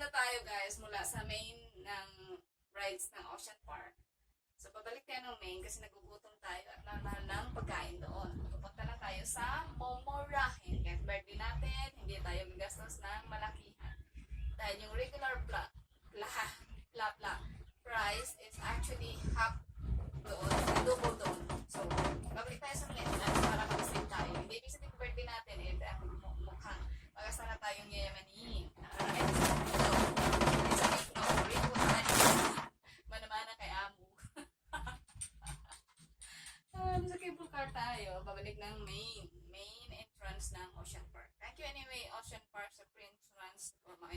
na tayo guys mula sa main ng rides ng Ocean Park. So babalik tayo ng main kasi nagugutom tayo at mahal ng pagkain doon. Pupunta na tayo sa Momorahin. Kaya birthday natin, hindi tayo gagastos ng malakihan. Dahil yung regular price is actually half doon, double doon. So babalik tayo sa main para mag-save tayo. Hindi ibig sabihin birthday natin mukhang magasta na tayong yayamanin. Alright? So, it's a big no. Manamana kay Amu. Sa cable car tayo, babalik ng main entrance ng Ocean Park. Thank you anyway, Ocean Park sa entrance for my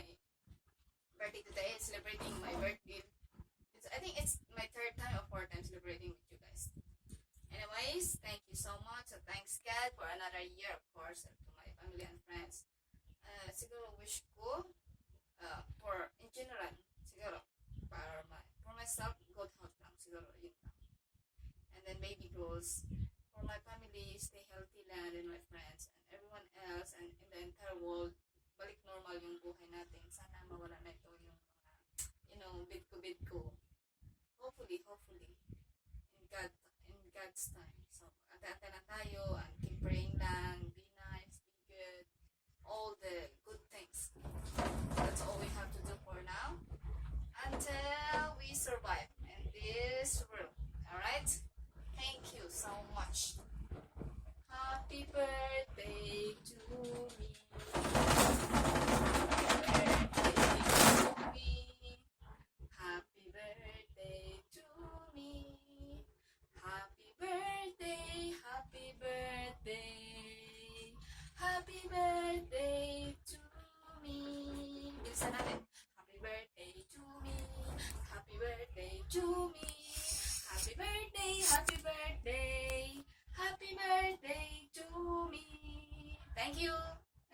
birthday today. Celebrating my birthday. I think it's my third time or fourth time celebrating with you guys. Anyways, thank you so much. So thanks God for another year, of course, and to my family and friends. Siguro wish ko, in general, siguro, for myself, good health lang, siguro, yun lang. And then baby goals, for my family, stay healthy lang, and my friends, and everyone else, and in the entire world, balik normal yung buhay natin. Sana mawala na ito yung mga, bid-ko. Hopefully, in God's time. So, ate-ate lang tayo, and keep praying lang, be nice, be good, all the good things. That's all we have to do for now until we survive in this world. Alright? Thank you so much. Happy birthday to me. Happy birthday to me. Happy birthday, happy birthday. Happy birthday to me. Bilisan natin. Happy birthday to me. Happy birthday to me. Happy birthday, happy birthday. Happy birthday to me. Thank you.